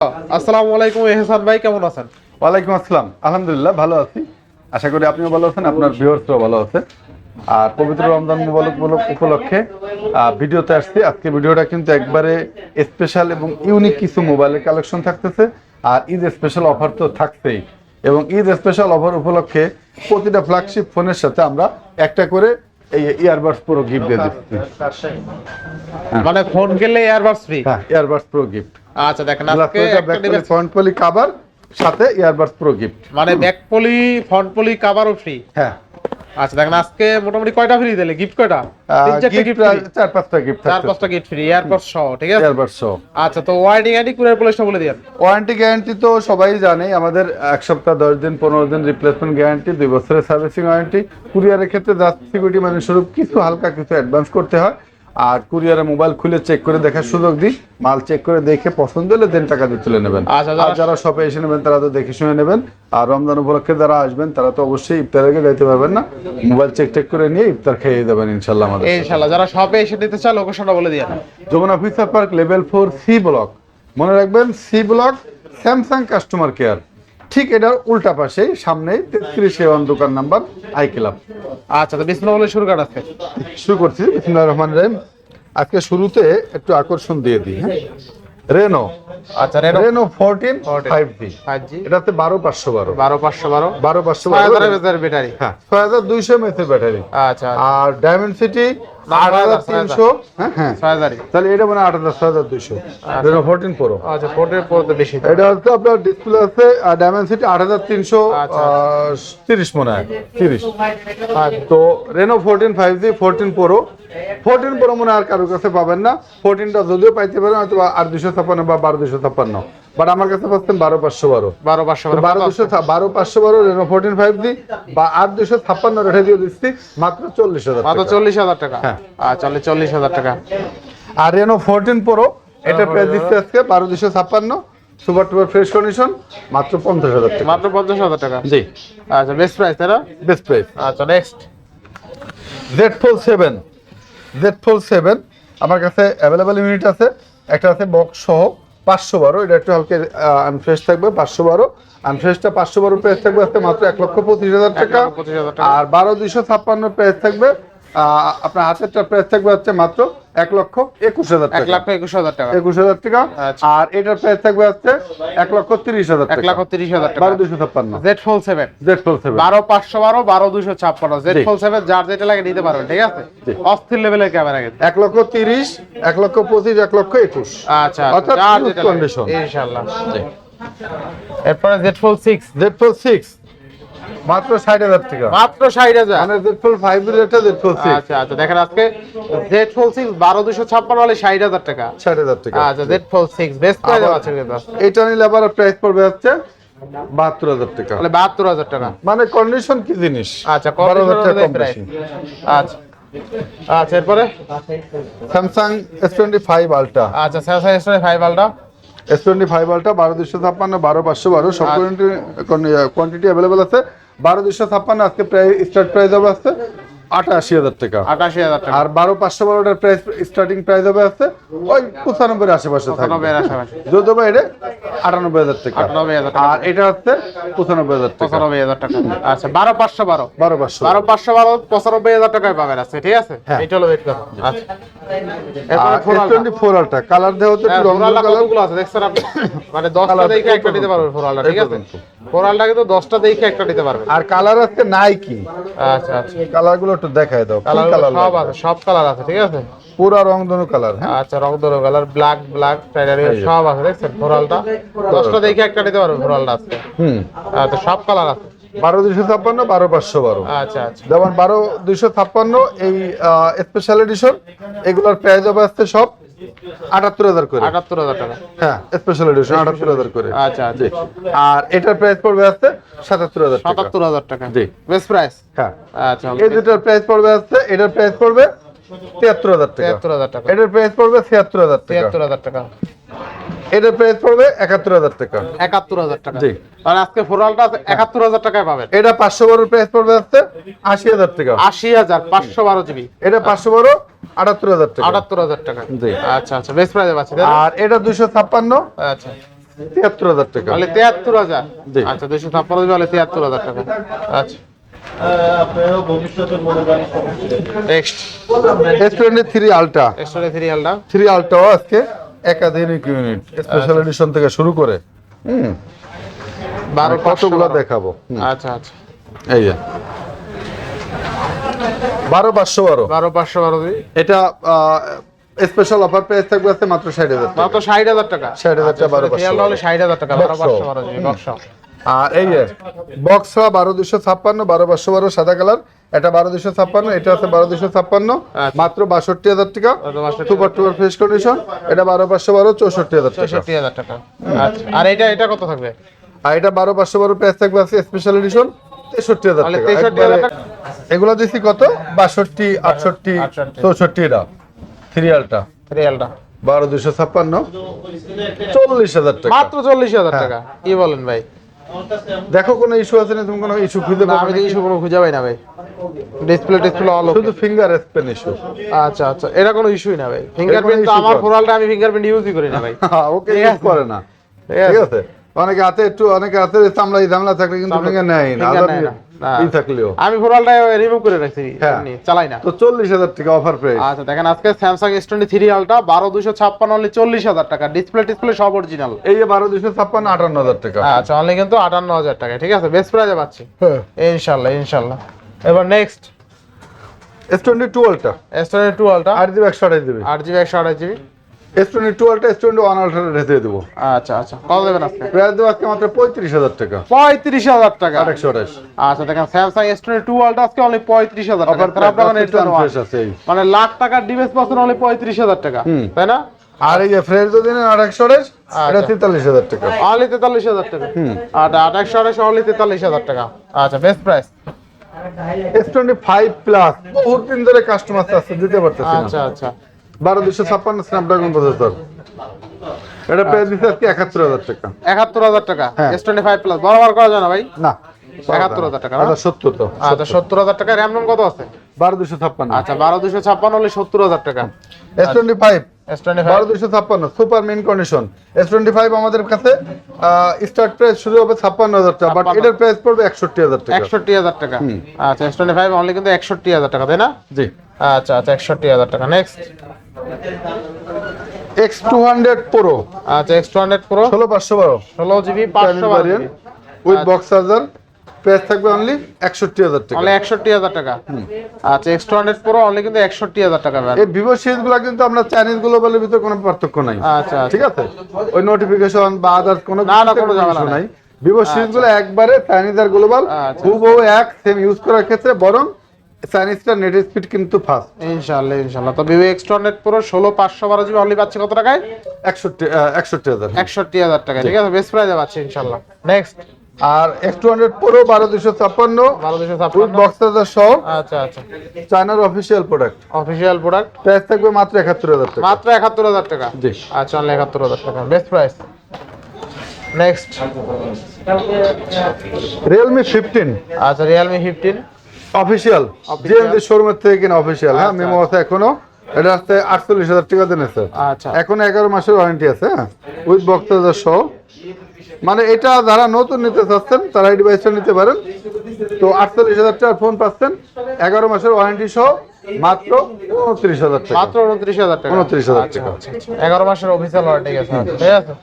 আসসালামু আলাইকুম এহসান ভাই, কেমন আছেন? ওয়ালাইকুম আসসালাম, আলহামদুলিল্লাহ ভালো আছি। আশা করি আপনিও ভালো আছেন, আপনার ভিউয়ার্সরাও ভালো আছে। আর পবিত্র রমজান মুবারক উপলক্ষে ভিডিওতে আসছি। আজকে ভিডিওটা কিন্তু একবারে স্পেশাল এবং ইউনিক কিছু মোবাইলের কালেকশন থাকতেছে। আর ঈদ স্পেশাল অফার তো থাকছেই, এবং ঈদ স্পেশাল অফার উপলক্ষে প্রতিটা ফ্ল্যাগশিপ ফোনের সাথে আমরা একটা করে এই ইয়ারবাডস প্রো গিফট দিয়ে দিচ্ছি। মানে ফোন গেলে এয়ারবাডস ফ্রি? হ্যাঁ, ইয়ারবাডস প্রো গিফট। আচ্ছা দেখেন, আজকে ফ্রন্ট পলি কভার সাথে ইয়ারবাডস প্রো গিফট, মানে ব্যাক পলি ফ্রন্ট পলি কভারও ফ্রি। হ্যাঁ। আচ্ছা দেখেন, আজকে মোটামুটি কয়টা ফ্রি দিলে? গিফট কয়টা? চার পাঁচটা গিফট, চার পাঁচটা গিফট ফ্রি এয়ারবাডস সহ, ঠিক আছে? ইয়ারবাডস সহ। আচ্ছা, তো ওয়ারেন্টি গ্যারান্টি কুরিয়ার পলিশটা বলে দিন। ওয়ারেন্টি গ্যারান্টি তো সবাই জানে, আমাদের 1 সপ্তাহ 10 দিন 15 দিন রিপ্লেসমেন্ট গ্যারান্টি, 2 বছরের সার্ভিসিং ওয়ারেন্টি। কুরিয়ারের ক্ষেত্রে জাস্ট সিকিউরিটি মানে স্বরূপ কিছু হালকা কিছু অ্যাডভান্স করতে হয়। আর কুরিয়ারে মোবাইল খুলে চেক করে দেখার সুযোগ দিই, মাল চেক করে দেখে পছন্দ হলে দেন টাকা দিয়ে তুলে নেবেন। আর যারা শপে এসে নেবেন তারা তো দেখে শুনে নেবেন। আর রমজান উপলক্ষে যারা আসবেন তারা তো অবশ্যই ইফতারের আগে যাইতে পারবেন না, মোবাইল চেক করে নিয়ে ইফতার খেয়ে দেবেন ইনশাল্লাহ আমাদের। ইনশাআল্লাহ। যারা শপে এসে নিতে চায় লোকেশনটা বলে দিন। Jamuna future park level 4 C block, মনে রাখবেন C block, Samsung customer care, ঠিক এটার উল্টা পাশেই সামনে 33 দোকান নাম্বার আই ক্লাব। আচ্ছা, তো বিসমিল্লাহ বলে শুরু করা আছে। শুরু করছি, বিসমিল্লাহির রহমানির রহিম। আজকে শুরুতে একটু আকর্ষণ দিয়ে দিই। হ্যাঁ, রেনো। আচ্ছা, রেনো 14 5G। এটাতে 12512 12512 ব্যাটারি। হ্যাঁ, 6200 mAh ব্যাটারি। আচ্ছা, আর ডায়মেনসিটি 8300। হ্যাঁ হ্যাঁ, 6000। তাহলে এটা মানে 6200 রেনো 14 প্রো। আচ্ছা, 14 প্রো তো বেশি। এটা হচ্ছে আপনার ডিসপ্লে আছে ডায়মেনসিটি 8330 মনে হয় 30। তো রেনো 14 5G 14 প্রো মনে আর কারোর কাছে পাবেন না। 14টা যদিও পাইতে পারেন হয়তো 8256 বা 12256, বাট আমার কাছে পাচ্ছেন 12512 রেনো 14 5G বা 8256 রেটে দিয়ে দিচ্ছি মাত্র 40000 টাকা। মাত্র 40000 টাকা। হ্যাঁ, আচ্ছা, 40000 টাকা। আর রেনো 14 প্রো এটা প্রাইস দিচ্ছে আজকে 12256, সুপার টুপার ফ্রেশ কন্ডিশন, মাত্র 50000 টাকা। মাত্র 50000 টাকা। জি, আচ্ছা, বেস্ট প্রাইস তাই না? Best price. আচ্ছা, নেক্সট Z Fold 7 আমার কাছে অ্যাভেলেবল ইউনিট আছে। একটা আছে বক্স সহ 512, এটা একটু হালকা আনফ্রেশ থাকবে। 512 আনফ্রেশটা 512 প্রাইস থাকবে আজকে মাত্র 1,25,000 টাকা। আর 12256 প্রাইস থাকবে আপনার হাতেরটা প্রাইস থাকবে হচ্ছে মাত্র 1,21,000 টাকা। 1,21,000 টাকা। 21,000 টাকা। আর এটার প্রাইস থাকবে হচ্ছে 1,30,000 টাকা। 1,30,000 টাকা। 12256 Z Fold 7 12512 12556 Z Fold 7 যার যেটা লাগে নিতে পারবেন, ঠিক আছে? অস্থির লেভেলের ক্যামেরা কিন্তু 1,30,000 1,25,000 1,21,000। আচ্ছা, অর্থাৎ যার ফুল যেটা কন্ডিশন ইনশাআল্লাহ। এরপরে Z Fold 6 মাত্র 60,000 টাকা। মাত্র 60,000। মানে Z Fold 5 এর একটা Z Fold 6। আচ্ছা আচ্ছা, দেখেন আজকে Z Fold 6 12256 হলে 60,000 টাকা। 60,000 টাকা। আচ্ছা, Z Fold 6 বেস্ট প্রাইস আছে কিন্তু। এটা নিলে আবার প্রাইস পড়বে হচ্ছে 72,000 টাকা। তাহলে 72,000 টাকা। মানে কন্ডিশন কি জিনিস? আচ্ছা, 12,000 টাকা কম প্রাইস। বেশি। আচ্ছা আচ্ছা, এরপরে Samsung S25 Ultra। আচ্ছা, Samsung S25 Ultra S25 Ultra 12256 12512 সব কোয়ান্টিটি अवेलेबल আছে। 12256 আজকে প্রাইস স্টার্ট প্রাইস হবে আছে 88,000 টাকা। 88,000 টাকা। আর 12512 এর প্রাইস স্টার্টিং প্রাইস হবে আছে ওই 95 এর আশেপাশে থাকবে। 95 এর আশেপাশে। যদি বা এটা 98,000 টাকা। 98,000 টাকা। আর এটা হচ্ছে 95,000 টাকা। 95,000 টাকা। আচ্ছা, 12512 95,000 টাকায় পাবেন আছে, ঠিক আছে? এটা হলো ওয়েট করো। আচ্ছা, এরপরে S24 Ultra কালার দেওয়া হচ্ছে একটু রং কালারগুলো আছে দেখছেন আপনি? মানে 10টা দেখে একটা নিতে পারবেন ফোরালটা, ঠিক আছে? ফোরালটা কিন্তু 10টা দেখে একটা নিতে পারবেন। আর কালার আছে নাইকি। আচ্ছা আচ্ছা, কালারগুলো একটু দেখায় দাও। কালার সব আছে, সব কালার আছে, ঠিক আছে? পুরো রংধনু কালার। হ্যাঁ, আচ্ছা, রংধনু কালার, ব্ল্যাক টাইটারি সব আছে দেখছেন। ফোরালটা 10টা দেখে একটা নিতে পারবেন ফোরালটা আজকে। আচ্ছা, সব কালার আছে। 12256 12512। আচ্ছা আচ্ছা, যেমন 12256 এই স্পেশাল এডিশন, এগুলোর প্রাইস হবে আসছে সব 78,000 করে। 78,000 টাকা। হ্যাঁ, স্পেশাল এডিশন 78,000 করে। আচ্ছা আচ্ছা, আর এটার প্রাইস পড়বে আসছে 77,000 টাকা। 77,000 টাকা। জি, বেস্ট প্রাইস। হ্যাঁ। আচ্ছা, এই দুটোর প্রাইস পড়বে আসছে, এটার প্রাইস পড়বে 73,000 টাকা। 73,000 টাকা। এটার প্রাইস পড়বে 76,000 টাকা। 73,000 টাকা। এটার প্রাইস পড়বে ৭১,০০০ টাকা। ৭১,০০০ টাকা। জি। আর আজকে ফোরালটা ৭১,০০০ টাকায় পাবেন। এটা 512 প্রাইস পড়বে হচ্ছে ৮০,০০০ টাকা। ৮০,০০০ 512 জিবি। এটা 512 ৭৮,০০০ টাকা। ৭৮,০০০ টাকা। জি। আচ্ছা আচ্ছা, বেস্ট প্রাইসে পাচ্ছেন। আর এটা 256। আচ্ছা, 73,000 টাকা। বলে 73,000। জি। আচ্ছা 256 জিবি বলে 73,000 টাকা। আচ্ছা নেক্সট S23 আলট্রা, S23 রিয়ালটা 3 আলট্রাও আজকে একাধিক ইউনিট স্পেশাল এডিশন থেকে শুরু করে 12 কতগুলো দেখাবো। আচ্ছা আচ্ছা এই যে 12,512 12,512 দিবি। এটা স্পেশাল অফার প্রাইস থাকবে আছে মাত্র 60,000 টাকা। মাত্র 60,000 টাকা। 60,000 টাকা 12,512 রিয়াল হলে 60,000 টাকা 12,512 জিবি বক্স। আর এই যে বক্স 12,256 12,512 সাদা কালার, এটা 12,256, এটা আছে 12,256 মাত্র 62,000 টাকা। সুপার টুপার ফ্রেশ কন্ডিশন, এটা 12,512 64,000 টাকা। 64,000 টাকা। আচ্ছা আর এটা কত থাকবে? আর এটা 12,512 প্রাইস থাকবে আছে স্পেশাল এডিশন 63,000 তাহলে টাকা। 63,000 টাকা। এগুলো দিছি কত 62 68 64 এটা সিরিয়ালটা রিয়ালটা 12,256 40,000 টাকা। মাত্র 40,000 টাকা। কি বলেন ভাই? দেখো কোনো ইস্যু আছে না? তুমি কোনো ইস্যু খুঁজে না, পাবে আমি না? তো ইস্যু কোনো খুঁজে পাই না ভাই। ডিসপ্লে অল শুধু ফিঙ্গার স্পেন ইস্যু। আচ্ছা আচ্ছা এটা কোনো ইস্যুই না ভাই। ফিঙ্গারপ্রিন্ট তো issue আমার করে। ফোরালটা আমি ফিঙ্গারপ্রিন্ট ইউজই করি না ভাই। ওকে ইউজ করে না, ঠিক আছে? অনেকে হাতে একটু অনেকে হাতে চামড়া ঝামেলা থাকলে কিন্তু ফিঙ্গার নেয় না, ফিঙ্গার নেয় না। না। ই থাকলেও। আমি ফোরালটা রিমুভ করে রাখছি, হ্যাঁ। এমনি চালাই না। তো 40,000 টাকা অফার প্রাইস। আচ্ছা দেখেন আজকে স্যামসাং S23 আলট্রা 12,256 অনলি 40,000 টাকা। ডিসপ্লে সব অরিজিনাল। এই যে 12,256 58,000 টাকা। আচ্ছা অনলি কিন্তু 58,000 টাকা। ঠিক আছে বেস্ট প্রাইসে পাচ্ছি হ্যাঁ। ইনশাআল্লাহ। এবার next S22 ultra S22 ultra 8GB 128GB। 8GB 128GB। S22 ultra S21 ultra রেখে দেবো। আচ্ছা আচ্ছা কত দেবেন আজকে? প্রাইস দেবো আজকে মাত্র 35,000 টাকা। 35,000 টাকা। 128 আচ্ছা দেখেন স্যামসাং S22 আলট্রা আজকে অনলি 35,000 টাকা। অফার স্ন্যাপড্রাগন প্রাইস 801 আছে এই। মানে লাখ টাকার ডিভাইস পাচ্ছেন অনলি 35,000 টাকা, তাই না? আর এই যে ফ্রেশ যদি নেন 128 এটা 43,000 টাকা। অনলি 43,000 টাকা। আর 128 অনলি 43,000 টাকা। আচ্ছা বেস্ট প্রাইস। S25 প্লাস বহুত দিন ধরে কাস্টমার আছে দিতে পারতেছি না। আচ্ছা আচ্ছা 12,256 স্ন্যাপড্রাগন প্রসেসর, এটা প্রাইস দিচ্ছে আজকে 71,000 টাকা। 71,000 টাকা। হ্যাঁ। S25 প্লাস বরাবর করা যায় না ভাই? না 71,000 টাকা না? আচ্ছা 70 তো। আচ্ছা 70,000 টাকা। র্যাম রম কত আছে? 12,256। আচ্ছা 12,256 হলে 70,000 টাকা। S25 S25 12,256 super main condition. S25 আমাদের কাছে স্টার্ট প্রাইস শুরু হবে 56,000 টাকা, বাট 56,000 এটার প্রাইস পড়বে 61,000 টাকা। 61,000 টাকা। আচ্ছা S25 অনলি কিন্তু 61,000 টাকা, তাই না? জি। আচ্ছা আচ্ছা 61,000 টাকা। নেক্সট X200 Pro আচ্ছা X200 Pro 16,512 16GB 512GB with box charger, price থাকবে অনলি 61,000 টাকা। অনলি 61,000 টাকা। আচ্ছা X200 Pro অনলি কিন্তু 61,000 টাকা ভাই। এই ভিভো সিরিজগুলো কিন্তু আমরা চাইনিজ গ্লোবালের ভিতর কোনো পার্থক্য নাই। আচ্ছা ঠিক আছে, ওই নোটিফিকেশন বা আদার্স কোনো না, কোনো ঝামেলা নাই। ভিভো সিরিজগুলো একবারে চাইনিজ আর গ্লোবাল আচ্ছা। হুবহু এক সেম ইউজ করার ক্ষেত্রে, বরং চাইনিজটা নেট স্পিড কিন্তু ফাস্ট। ইনশাআল্লাহ। তো Vivo X200 Pro 16,512GB only পাচ্ছি কত টাকায়? 61,000। 61,000 টাকা। ঠিক আছে বেস্ট প্রাইসে পাচ্ছি ইনশাআল্লাহ। নেক্সট আর X200 Pro 12,256 with 12,256 box charger সহ, আচ্ছা আচ্ছা চায়নার official product, official product price থাকবে মাত্র 71,000 টাকা। মাত্র 71,000 টাকা। জি। আচ্ছা অনলি 71,000 টাকা বেস্ট প্রাইস। নেক্সট Realme 15 আচ্ছা Realme 15 অফিসিয়াল, জিএমজি শোরুমের থেকে কিনা অফিসিয়াল। হ্যাঁ মেমো আছে এখনো, এটা আসতে 48,000 টাকা দিয়েছে। আচ্ছা এখন 11 মাসের ওয়ারেন্টি আছে, হ্যাঁ উইথ বক্স চার্জার সহ। মানে এটা যারা নতুন নিতে চাচ্ছেন তারা এই ডিভাইসটা নিতে পারেন। তো 48,000 টাকার ফোন পাচ্ছেন 11 মাসের ওয়ারেন্টি সহ মাত্র 29,000 টাকা। মাত্র 29,000 টাকা। 29,000 টাকা। 11 মাসের অফিশিয়াল ওয়ারেন্টি আছে। ঠিক আছে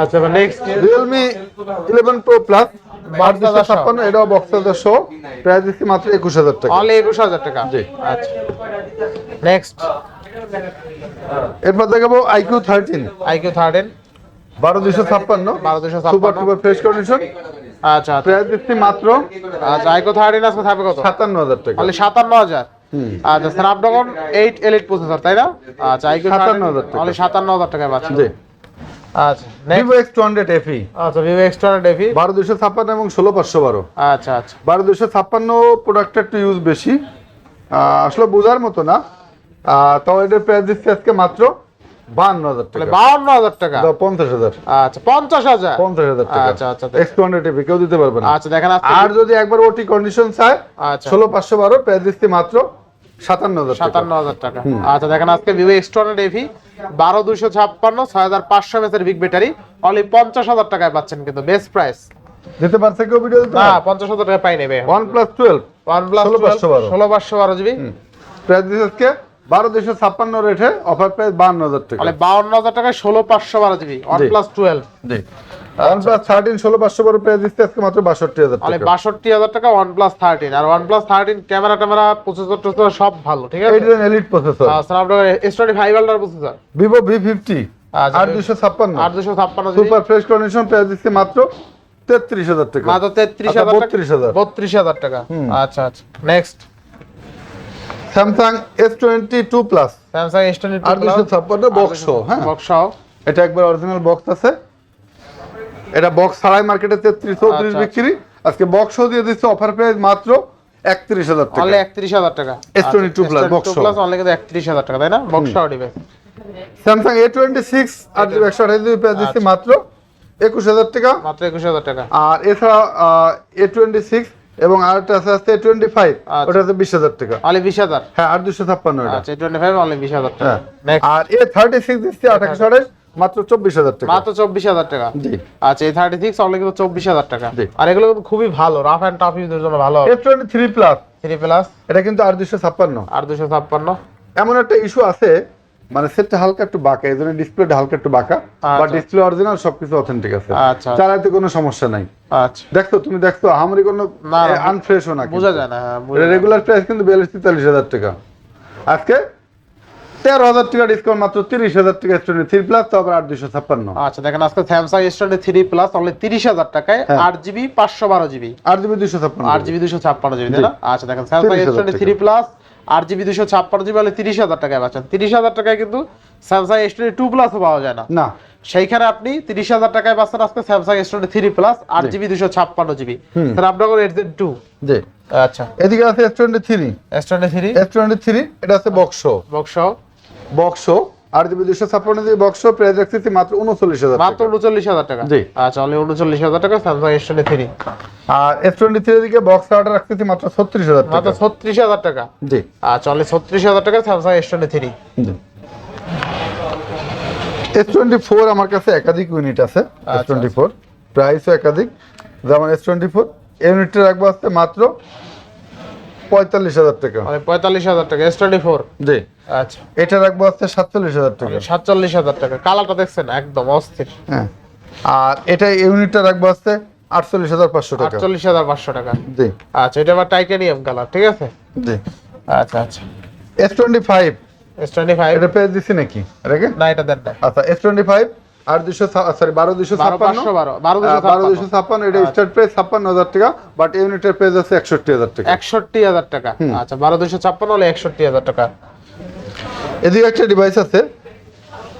আচ্ছা এবার নেক্সট Realme 11 Pro Plus 1256, এটাও বক্স চার্জার সহ, প্রাইস দিচ্ছি মাত্র 21,000 টাকা। অনলি 21,000 টাকা। জি। আচ্ছা নেক্সট এরপর দেখাবো IQ 13 IQ 13 12,256 12,256 super টুপার fresh condition, আচ্ছা আচ্ছা প্রাইস দিচ্ছি মাত্র আচ্ছা IQ 13 আজকে থাকবে কত? 57,000 টাকা। অনলি 57,000। আচ্ছা স্ন্যাপড্রাগন 8 Elite প্রসেসর, তাই না? আচ্ছা IQ 57,000 টাকা। অনলি 57,000 টাকায় পাচ্ছেন। জি। আচ্ছা নেক্সট Vivo X200 FE আচ্ছা Vivo X200 FE 12,256 এবং 16,512। আচ্ছা আচ্ছা 12,256 প্রোডাক্টটা একটু ইউজ বেশি, আসলে বোঝার মতো না। তাও এটার প্রাইস দিচ্ছি আজকে মাত্র 52,000 তাহলে টাকা। 52,000 টাকা। 50,000 আচ্ছা 50,000 50,000 টাকা। আচ্ছা আচ্ছা X200 FE কেউ দিতে পারবে না। আচ্ছা দেখেন আজকে আর যদি একবার ওটি কন্ডিশন চায় আচ্ছা 16,512, প্রাইস দিচ্ছি মাত্র 57,000 টাকা। 57,000 টাকা। আচ্ছা দেখেন আজকে ভিভো X1 এভি 12256 6500 mAh এর বিগ ব্যাটারি অনলি 50,000 টাকায় পাচ্ছেন, কিন্তু বেস্ট প্রাইস। দিতে পারছে কেউ ভিডিও দিতে? না 50,000 টাকা পাই নেবে। OnePlus 12 OnePlus 16/512 জিবি প্রাইস দিচ্ছে আজকে 12256 রেটে, অফার প্রাইস 52,000 টাকা। তাহলে 52,000 টাকায় 16/512 জিবি OnePlus 12। জি OnePlus 13 16/512 প্রাইস দিচ্ছে আজকে মাত্র 62,000 তাহলে টাকা। 62,000 টাকা OnePlus 13। আর OnePlus 13 ক্যামেরা প্রসেসর সব ভালো, ঠিক আছে? এটা elite processor, Snapdragon S25 Ultra processor. Vivo V50 8256 8256 GB super fresh condition price দিচ্ছে মাত্র 33,000 টাকা। মাত্র 33,000 টাকা। 32,000 32,000 টাকা। আচ্ছা আচ্ছা next Samsung S22 Plus Samsung S22 8256 box, হ্যাঁ বক্স। এটা একবার অরিজিনাল বক্স আছে, এটা বক্স ছাড়াই মার্কেটে 33-34 আচ্ছা, বিক্রি, আজকে বক্স দিয়ে দিচ্ছে অফার প্রাইস মাত্র 31,000 টাকা। অনলি 31,000 টাকা। S22 Plus box plus only কিন্তু 31,000 টাকা, তাই না? Box device. Samsung A26 8GB price দিচ্ছে মাত্র 21,000 টাকা। মাত্র 21,000 টাকা। আর এছাড়া A26 এবং আরেকটা আছে A25 ওটা হচ্ছে 20,000 টাকা। অনলি 20,000। হ্যাঁ 8256 এটা। আচ্ছা A25 অনলি 20,000 টাকা। হ্যাঁ। নেক্সট আর A36 দিচ্ছে 2828 মাত্র 24,000 টাকা। মাত্র 24,000 টাকা। জি। আচ্ছা A36 অনলি কিন্তু 24,000 টাকা। জি। আর এগুলো কিন্তু খুবই ভালো, রাফ এন্ড টাফ ইউজের জন্য ভালো হবে। A23 Plus 3 প্লাস এটা কিন্তু 8256। আর 256। এমন একটা ইস্যু আছে, মানে সেটটা হালকা একটু বাঁকা, এই জন্য ডিসপ্লেটা হালকা একটু বাঁকা, বা ডিসপ্লে অরিজিনাল সবকিছু অথেন্টিক আছে, আচ্ছা চালাতে কোনো সমস্যা নাই। আচ্ছা দেখছো তুমি দেখছো হামরি কোনো না, আনফ্রেশও না, বোঝা যায় না। হ্যাঁ, এটা রেগুলার প্রাইস কিন্তু 42-43,000 টাকা, আজকে 13,000 টাকা ডিসকাউন্ট মাত্র 30,000 টাকা S23 Plus, তারপর 8256। আচ্ছা দেখেন আজকে Samsung S23 Plus অনলি 30,000 টাকায় 8GB 512 GB 8GB 256 8GB 256 GB, তাই না? আচ্ছা দেখেন Samsung 30,000 S23 Plus 8GB 256 GB only 30,000 টাকায় পাচ্ছেন। 30,000 টাকায় কিন্তু Samsung S22 Plus ও পাওয়া যায় না। না, সেইখানে আপনি 30,000 টাকায় পাচ্ছেন আজকে Samsung S23 Plus 8GB 256 GB Snapdragon 8 Gen 2। জি। আচ্ছা এদিকে আছে S23 এটা আছে box box 8GB 256 GB box, price রাখছি মাত্র 39,000 টাকা। মাত্র 39,000 টাকা। জি। আচ্ছা অনলি 39,000 টাকা Samsung S23। আর S23 দিকে বক্স অর্ডার রাখছি মাত্র 36,000 মাত্র টাকা। 36,000 টাকা। জি। আচ্ছা অনলি 36,000 টাকা Samsung S23। জি। S24 আমার কাছে একাধিক ইউনিট আছে, S24 প্রাইসও একাধিক, যেমন S24 ইউনিটটা রাখবো আছে মাত্র 45,000 টাকা। মানে 45,000 টাকা S24। জি। আচ্ছা এটা রাখবো আছে 47,000 টাকা। 47,000 টাকা। কালারটা দেখছেন একদম অস্থির। হ্যাঁ। আর এটা ইউনিটটা রাখবো আছে 48,500 টাকা। 48,500 টাকা। জি। আচ্ছা এটা আবার টাইটানিয়াম কালার, ঠিক আছে? জি। আচ্ছা আচ্ছা S25 S25 এটা পেজ দিছি নাকি রেখে? না এটা দেন না। আচ্ছা S25 আর 12,256 12,256 এটা স্টার্ট প্রাইস 56,000 টাকা, বাট ইউনিটের প্রাইস আছে 61,000 টাকা। 61,000 টাকা। আচ্ছা 12,256 হলে 61,000 টাকা। এদিকে একটা ডিভাইস আছে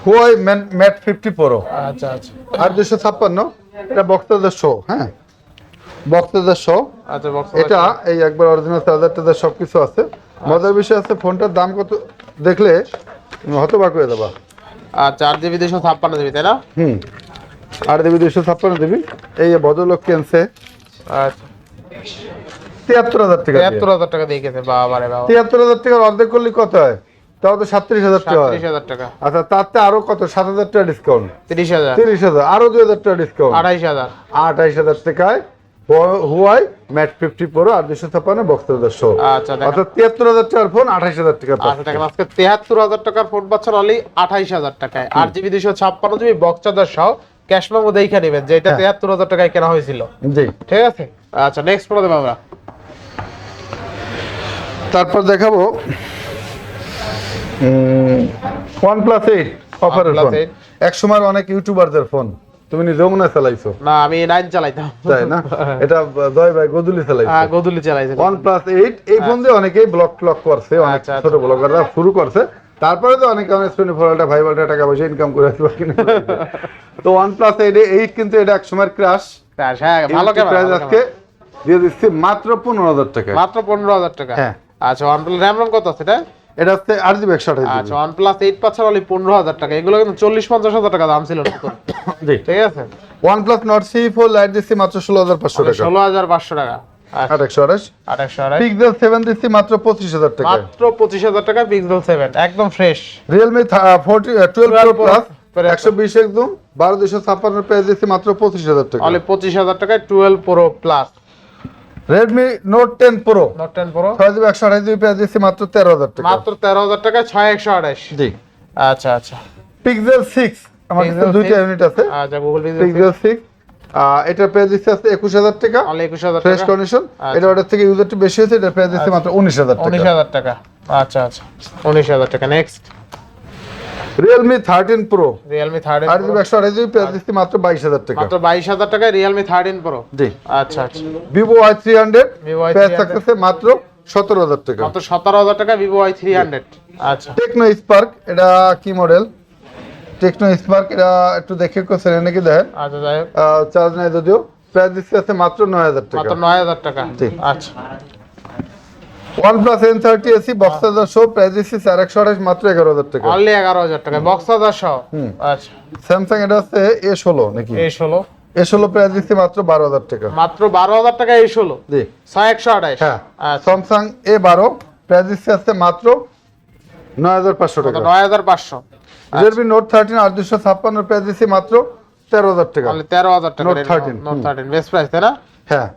Huawei Mate 50 Pro আচ্ছা আচ্ছা 8,256, এটা বক্সের শো, হ্যাঁ বক্সের শো। আচ্ছা বক্স এটা এই একবার অরিজিনাল চার্জার সবকিছু আছে। মজার বিষয় আছে, ফোনটার দাম কত দেখলে তুমি হতবাক হয়ে যাবা। আচ্ছা 8GB 256 জিবি, তাই না? 8GB 256 GB. এই ভদ্রলোক কিনছে আচ্ছা 73,000 টাকা দিয়ে। 73,000 টাকা দিয়ে গেছে। বাবা রে বাবা। 73,000 টাকার অর্ধেক করলে কত হয়? তাও তো 37,000 টাকা হয়। 37,000 টাকা। আচ্ছা তাতে আরো কত 7,000 টাকা ডিসকাউন্ট, 30,000 30,000 আরো 2,000 টাকা ডিসকাউন্ট, 28,000 28,000 টাকায় Huawei Mate 50 Pro 8,256 বক্সের শো। আচ্ছা দেখেন। অর্থাৎ 73,000 টাকার ফোন 28,000 টাকা আচ্ছা দেখেন আজকে 73,000 টাকার ফোন পাচ্ছেন অনলি 28,000 টাকায় 8GB 256 জিবি বক্স চার্জার সহ। ক্যাশ মেমো দেখে নেবেন যে এটা 73,000 টাকায় কেনা হয়েছিল। জি। ঠিক আছে। আচ্ছা নেক্সট প্রোডাক্ট দেব আমরা। তারপর দেখাবো OnePlus 8 অফারের ফোন। এক সময় অনেক ইউটিউবারদের ফোন, তুমি নিজেও মনে হয় চালাইছো? না আমি 9 চালাইতাম। তাই না? এটা জয় ভাই গদুলি চালাইছে। হ্যাঁ গদুলি চালাইছে। OnePlus 8 এই ফোন দিয়ে অনেকেই ব্লগ করছে, অনেক আচ্ছা, ছোট ব্লগাররা শুরু করছে, তারপরে তো অনেকে অনেক 24 ভাই বলটা টাকা পয়সা ইনকাম করে আসবে কিনা। তো OnePlus 8 কিন্তু এটা এক সময়ের ক্রাশ। হ্যাঁ ভালো ক্যামেরা। আজকে দিয়ে দিচ্ছি মাত্র 15,000 টাকা। মাত্র 15,000 টাকা। হ্যাঁ। আচ্ছা OnePlus RAM কত আছে এটা? এটা হচ্ছে 8GB 128GB। আচ্ছা OnePlus 8 পাচ্ছেন অনলি 15,000 টাকা। এগুলো কিন্তু 40-50,000 টাকা দাম ছিল নতুন। জি। ঠিক আছে। OnePlus Nord CE4 Lite দিচ্ছি মাত্র 16,500 টাকা। 16,500 টাকা। 828 828 পিক্সেল 7 দিচ্ছি মাত্র 25000 টাকা, মাত্র 25000 টাকা পিক্সেল 7 একদম fresh. Realme 12 Pro Plus Pro 120 একদম 12256 প্রাইস দিচ্ছি মাত্র 25000 টাকা, অনলি 25000 টাকায় 12 Pro Plus। Redmi Note 10 Pro Note 10 Pro 6GB 128GB price দিচ্ছি মাত্র 13000 টাকা, মাত্র 13000 টাকায় 6128। জি। আচ্ছা আচ্ছা, Pixel 6 আমার কাছে Pixel দুইটা 6 ইউনিট আছে, আচ্ছা গুগল Pixel 6 এটার প্রাইস দিচ্ছি আছে 21000 টাকা, অনলি 21000 ফ্রেশ টাকা, কন্ডিশন। এটা অর্ডার থেকে ইউজারটি বেশি হয়েছে, এটা প্রাইস দিচ্ছি মাত্র 19000 টাকা, 19000 টাকা। আচ্ছা আচ্ছা 19000 টাকা। Next Realme 13 Pro Realme 13 8GB Pro 128GB price দিচ্ছি মাত্র 22000 টাকা, মাত্র 22000 টাকায় Realme 13 Pro। জি। আচ্ছা আচ্ছা, Vivo Y300 Vivo price Y300 থাকতেছে মাত্র 17000 টাকা, মাত্র 17000 টাকা Vivo Y300। আচ্ছা টেকনো স্পার্ক এটা কি মডেল, টেকনো স্পার্ক এটা একটু দেখে কোসেন নাকি দেখেন, আচ্ছা যাই হোক, চার্জ নাই যদিও, প্রাইস দিচ্ছে আছে মাত্র 9000 টাকা, মাত্র 9000 টাকা। জি। আচ্ছা OnePlus N30 AC box charger সহ প্রাইস দিচ্ছে 4128 মাত্র 11000 টাকা, অনলি 11000 টাকা বক্স চার্জার সহ। আচ্ছা স্যামসাং এটা আছে A16 নাকি, A16 A16 প্রাইস দিচ্ছে মাত্র 12000 টাকা, মাত্র 12000 টাকা A16 জি। 6128। হ্যাঁ আচ্ছা স্যামসাং A12 প্রাইস দিচ্ছে আছে মাত্র 9500 টাকা, 9500। Redmi Note 13 8256 প্রাইস দিচ্ছে মাত্র 13000 টাকা, অনলি 13000 টাকা Note 13 Note 13 বেস্ট প্রাইস তাই না? হ্যাঁ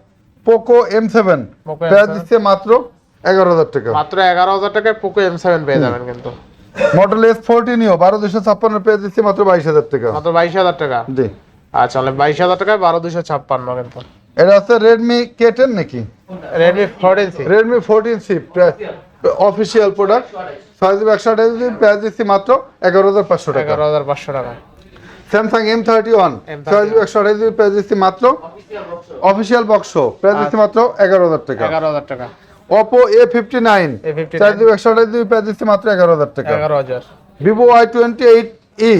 Poco M7 Poco price M7 দিচ্ছে মাত্র 11000 টাকা, মাত্র 11000 টাকায় Poco M7 পেয়ে যাবেন কিন্তু। Moto S40 Neo 12256 প্রাইস দিচ্ছে মাত্র 22000 টাকা, মাত্র 22000 টাকা। জি। আচ্ছা অনলি 22000 টাকায় 12256 কিন্তু। এটা আছে Redmi K10 নাকি, Redmi 14C Redmi 14C official product 6GB 128GB price দিচ্ছি মাত্র 11500 টাকা, 11500 টাকা। Samsung M31 6GB 128GB price দিচ্ছি মাত্র অফিশিয়াল বক্স প্রাইস দিচ্ছি মাত্র 11000 টাকা, 11000 টাকা। Oppo A59 A59 4GB 128GB price দিচ্ছি মাত্র 11000 টাকা, 11000। Vivo Y28e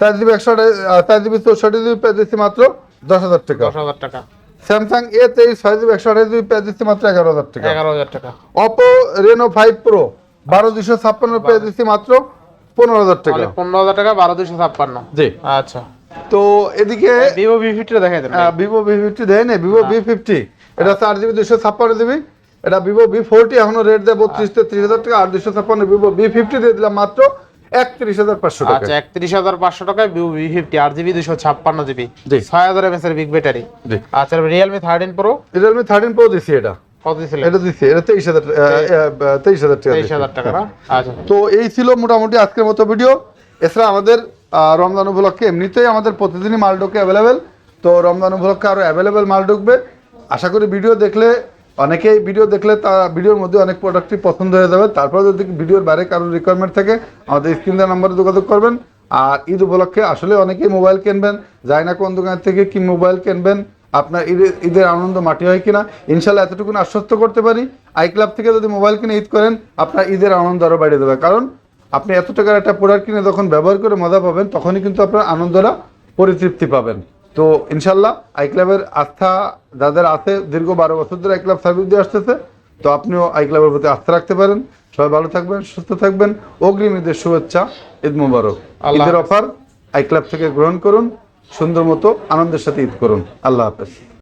4GB 64GB price দিচ্ছি মাত্র 10000 টাকা, 10000 টাকা। Samsung A23 6GB 128GB price দিচ্ছি মাত্র 11000 টাকা, 11000 টাকা। Oppo Reno 5 Pro 12256 প্রাইস দিচ্ছি মাত্র 15000 টাকা, অনলি 15000 টাকা 12256। জি। আচ্ছা তো এদিকে Vivo V50 দেখাই দেন। Vivo V50 দেয় না, Vivo V50 এটা 4GB 256GB, এটা Vivo V40 এখনো রেট দেয় 32-33000 টাকা, আর 256 Vivo V50 দিয়ে দিলাম মাত্র 31500 টাকা, আচ্ছা 31500 টাকায় Vivo V50 8GB 256GB জি। 6000 mAh এর বিগ ব্যাটারি। জি। আচ্ছা Realme 13 Pro Realme 13 Pro দিছি, এটা কত দিছিলেন? এটা দিছি, এটা 23000 টাকা, 23000 টাকা না? আচ্ছা তো এই ছিল মোটামুটি আজকের মতো ভিডিও। এছাড়া আমাদের রমজান উপলক্ষে এমনিতেই আমাদের প্রতিদিনই মাল ঢোকে অ্যাভেলেবেল, তো রমজান উপলক্ষে আরো অ্যাভেলেবেল মাল ঢুকবে। আশা করি ভিডিও দেখলে অনেকেই ভিডিও দেখলে তা ভিডিওর মধ্যে অনেক প্রোডাক্টই পছন্দ হয়ে যাবে। তারপর যদি ভিডিওর বাইরে কারোর রিকোয়ারমেন্ট থাকে আমাদের স্ক্রিন দেওয়া নাম্বারে যোগাযোগ করবেন। আর ঈদ উপলক্ষে আসলে অনেকেই মোবাইল কিনবেন, যায় না কোন দোকান থেকে কি মোবাইল কিনবেন, আপনার ঈদের আনন্দ মাটি হয় কিনা, ইনশাল্লাহ এতটুকু আশ্বস্ত করতে পারি, আই ক্লাব থেকে যদি মোবাইল কিনে ঈদ করেন আপনার ঈদের আনন্দ আরও বাড়িয়ে দেবে। কারণ আপনি এত টাকার একটা প্রোডাক্ট কিনে যখন ব্যবহার করে মজা পাবেন তখনই কিন্তু আপনার আনন্দটা পরিতৃপ্তি পাবেন। তো ইনশাল্লাহ আই ক্লাবের আস্থা যাদের আছে, দীর্ঘ 12 বছর ধরে আই ক্লাব সার্ভিস দিয়ে আসতেছে, তো আপনিও আই ক্লাবের প্রতি আস্থা রাখতে পারেন। সবাই ভালো থাকবেন, সুস্থ থাকবেন। অগ্রিম ঈদের শুভেচ্ছা, ঈদ মুবারক। ঈদের অফার আই ক্লাব থেকে গ্রহণ করুন, সুন্দর মতো আনন্দের সাথে ঈদ করুন। আল্লাহ হাফেজ।